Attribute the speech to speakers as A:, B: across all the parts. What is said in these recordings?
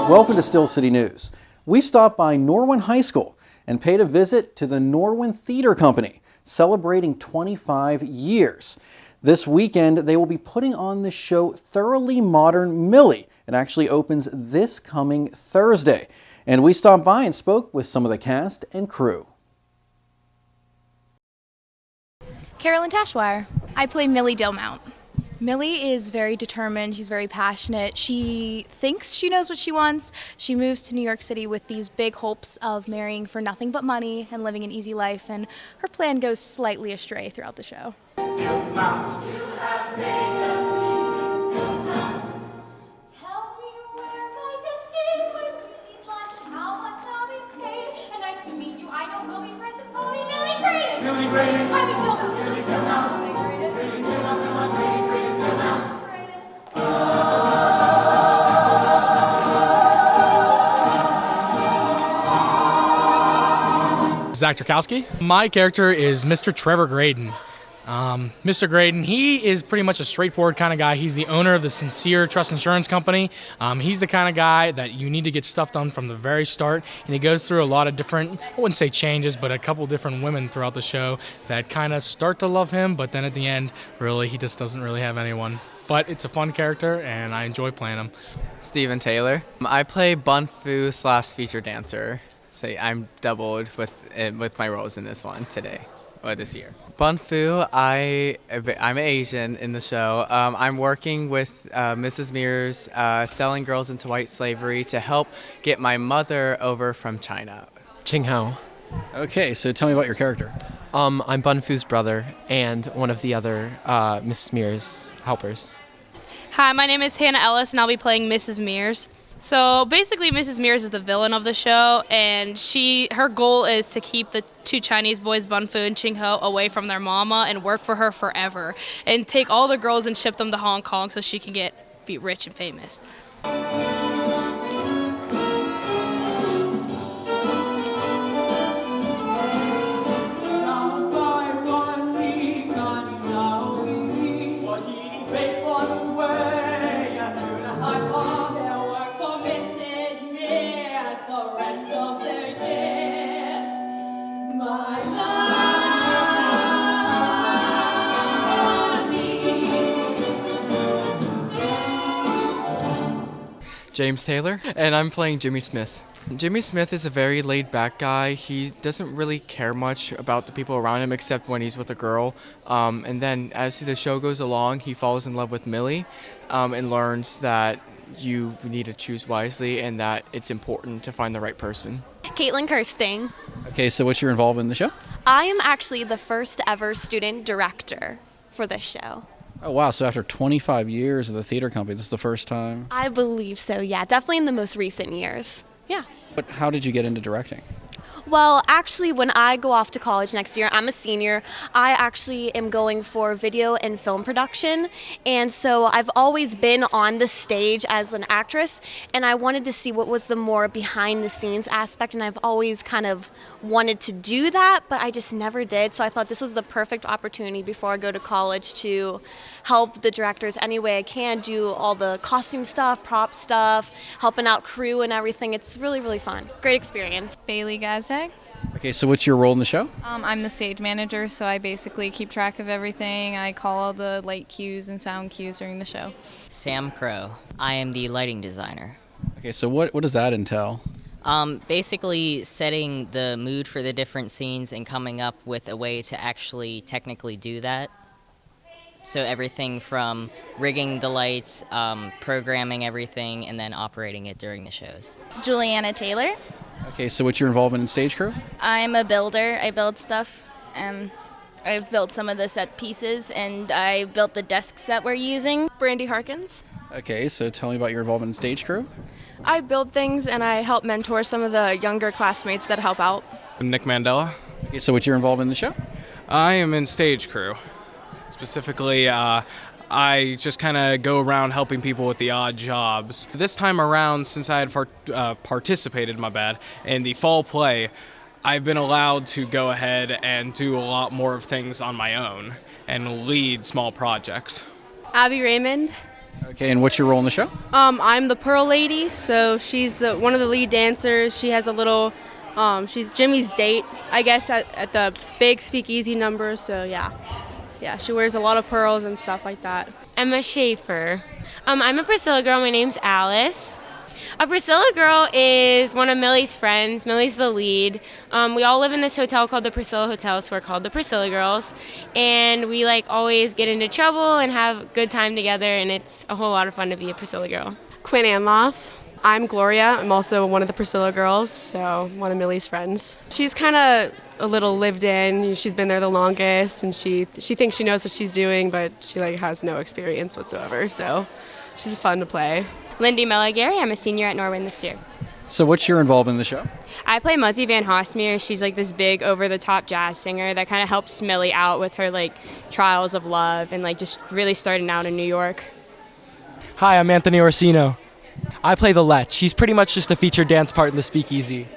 A: Welcome to Still City News. We stopped by Norwin High School and paid a visit to the Norwin Theater Company, celebrating 25 years. This weekend, they will be putting on the show Thoroughly Modern Millie. It actually opens this coming Thursday. And we stopped by and spoke with some of the cast and crew.
B: Carolyn Tashwire. I play Millie Dilmount. Millie is very determined, she's very passionate. She thinks she knows what she wants. She moves to New York City with these big hopes of marrying for nothing but money and living an easy life, and her plan goes slightly astray throughout the show.
C: Millie Graydon. I'm Dilmount. Millie Dilmount.
D: Zach Trukowski. My character is Mr. Trevor Graydon. Mr. Graydon, he is pretty much a straightforward kind of guy. He's the owner of the Sincere Trust Insurance Company. He's the kind of guy that you need to get stuff done from the very start, and he goes through a lot of different, I wouldn't say changes, but a couple different women throughout the show that kind of start to love him, but then at the end, really, he just doesn't really have anyone. But it's a fun character, and I enjoy playing him.
E: Steven Taylor. I play Bun Fu / feature dancer. So I'm doubled with my roles in this one today, or this year. Bun Fu, I'm Asian in the show. I'm working with Mrs. Mears, selling girls into white slavery to help get my mother over from China.
F: Ching Hao.
A: Okay, so tell me about your character.
F: I'm Bun Fu's brother and one of the other Mrs. Mears helpers.
G: Hi, my name is Hannah Ellis, and I'll be playing Mrs. Mears. So basically, Mrs. Mears is the villain of the show, and her goal is to keep the two Chinese boys, Bun Fu and Ching Ho, away from their mama and work for her forever, and take all the girls and ship them to Hong Kong so she can be rich and famous.
E: James Taylor, and I'm playing Jimmy Smith. Jimmy Smith is a very laid-back guy. He doesn't really care much about the people around him except when he's with a girl. And then as the show goes along, he falls in love with Millie and learns that you need to choose wisely and that it's important to find the right person.
H: Caitlin Kirsting.
A: Okay, so what's your involvement in the show?
H: I am actually the first ever student director for this show.
A: Oh, wow. So after 25 years of the theater company, this is the first time?
H: I believe so, yeah. Definitely in the most recent years. Yeah.
A: But how did you get into directing?
H: Well, actually, when I go off to college next year, I'm a senior, I actually am going for video and film production. And so I've always been on the stage as an actress, and I wanted to see what was the more behind the scenes aspect, and I've always kind of wanted to do that, but I just never did. So I thought this was the perfect opportunity before I go to college to help the directors any way I can, do all the costume stuff, prop stuff, helping out crew and everything. It's really, really fun. Great experience.
I: Bailey Gazdag.
A: Okay, so what's your role in the show?
I: I'm the stage manager, so I basically keep track of everything. I call all the light cues and sound cues during the show.
J: Sam Crow. I am the lighting designer.
A: Okay, so what does that entail?
J: Basically setting the mood for the different scenes and coming up with a way to actually technically do that. So everything from rigging the lights, programming everything, and then operating it during the shows.
K: Juliana Taylor.
A: Okay, so what's your involvement in stage crew?
K: I'm a builder. I build stuff. I've built some of the set pieces, and I built the desks that we're using.
L: Brandy Harkins.
A: Okay, so tell me about your involvement in stage crew.
L: I build things, and I help mentor some of the younger classmates that help out.
M: I'm Nick Mandela.
A: Okay, so what's your involvement in the show?
M: I am in stage crew. Specifically, I just kind of go around helping people with the odd jobs. This time around, since I had participated, in the fall play, I've been allowed to go ahead and do a lot more of things on my own and lead small projects.
L: Abby Raymond.
A: Okay, and what's your role in the show?
L: I'm the Pearl Lady, so she's one of the lead dancers. She has a little, she's Jimmy's date, I guess, at the big speakeasy number, so yeah. Yeah, she wears a lot of pearls and stuff like that.
N: Emma Schaefer. I'm a Priscilla girl. My name's Alice. A Priscilla girl is one of Millie's friends. Millie's the lead. We all live in this hotel called the Priscilla Hotel, so we're called the Priscilla Girls. And we always get into trouble and have a good time together, and it's a whole lot of fun to be a Priscilla girl.
L: Quinn Anloff. I'm Gloria. I'm also one of the Priscilla girls, so one of Millie's friends. She's kind of a little lived in. She's been there the longest, and she thinks she knows what she's doing, but she has no experience whatsoever, so she's fun to play.
O: Lindy Melagary. I'm a senior at Norwin this year.
A: So what's your involvement in the show?
O: I play Muzzy Van Hosmeer. She's this big over-the-top jazz singer that kind of helps Millie out with her trials of love and just really starting out in New York.
F: Hi, I'm Anthony Orsino. I play the Lech. She's pretty much just a featured dance part in the speakeasy.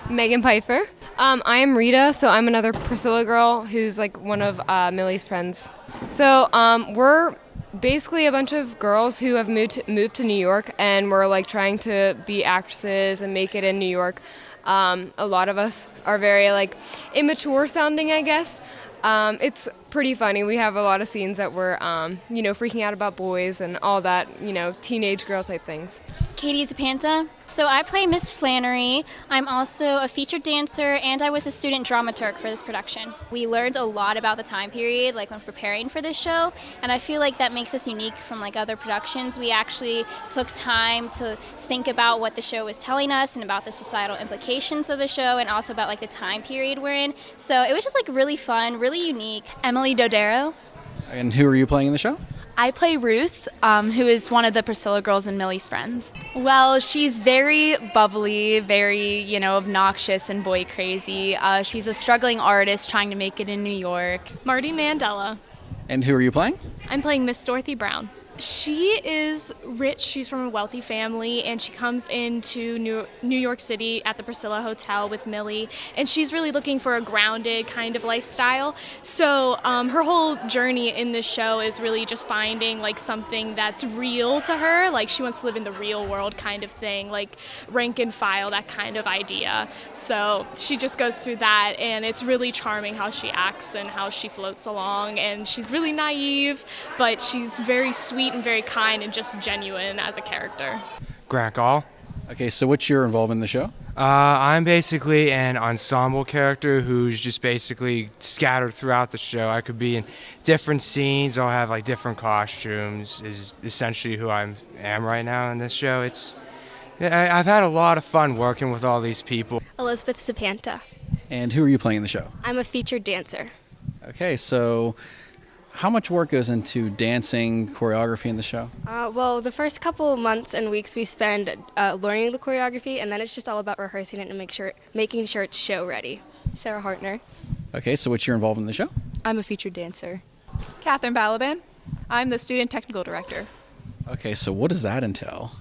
P: Megan Pfeiffer. I am Rita, so I'm another Priscilla girl who's one of Millie's friends. So we're basically a bunch of girls who have moved to New York, and we're trying to be actresses and make it in New York. A lot of us are very immature sounding, I guess. It's pretty funny. We have a lot of scenes that we're freaking out about boys and all that, teenage girl type things.
Q: Katie Zapanta. So I play Miss Flannery. I'm also a featured dancer, and I was a student dramaturg for this production. We learned a lot about the time period, when preparing for this show, and I feel that makes us unique from other productions. We actually took time to think about what the show was telling us and about the societal implications of the show, and also about the time period we're in. So it was just really fun, really unique.
B: Emily Dodero.
A: And who are you playing in the show?
B: I play Ruth, who is one of the Priscilla girls and Millie's friends. Well, she's very bubbly, very, obnoxious and boy crazy. She's a struggling artist trying to make it in New York.
R: Marty Mandela.
A: And who are you playing?
R: I'm playing Miss Dorothy Brown. She is rich. She's from a wealthy family, and she comes into New York City at the Priscilla Hotel with Millie, and she's really looking for a grounded kind of lifestyle. So her whole journey in this show is really just finding something that's real to her. She wants to live in the real world kind of thing, rank and file, that kind of idea. So she just goes through that, and it's really charming how she acts and how she floats along, and she's really naive, but she's very sweet and very kind and just genuine as a character.
S: Grant Gall.
A: Okay, so what's your involvement in the show?
S: I'm basically an ensemble character who's just basically scattered throughout the show. I could be in different scenes. I'll have different costumes. Is essentially who I am right now in this show. I've had a lot of fun working with all these people.
R: Elizabeth Zapanta.
A: And who are you playing in the show?
R: I'm a featured dancer.
A: Okay, so how much work goes into dancing, choreography in the show?
L: Well, the first couple of months and weeks we spend learning the choreography, and then it's just all about rehearsing it and making sure it's show ready. Sarah Hartner.
A: Okay, so what's your involvement in the show?
L: I'm a featured dancer.
T: Catherine Balaban. I'm the student technical director.
A: Okay, so what does that entail?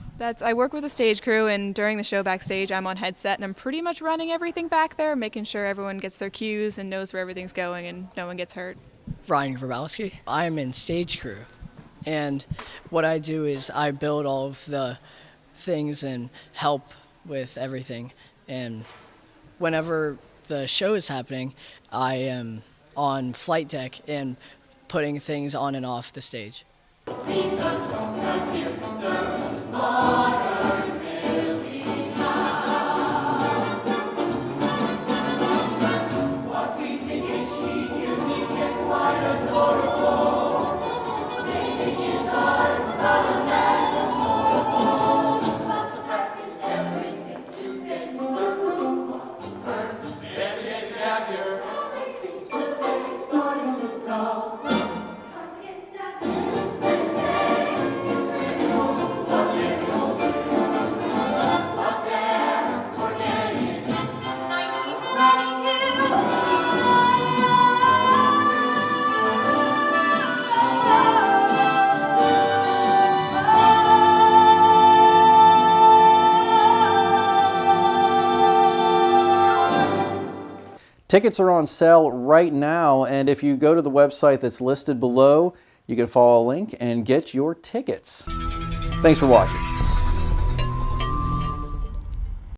T: I work with the stage crew, and during the show backstage, I'm on headset, and I'm pretty much running everything back there, making sure everyone gets their cues and knows where everything's going and no one gets hurt.
U: Ryan Grabowski. I'm in stage crew, and what I do is I build all of the things and help with everything, and whenever the show is happening, I am on flight deck and putting things on and off the stage.
A: Tickets are on sale right now, and if you go to the website that's listed below, you can follow a link and get your tickets. Thanks for watching.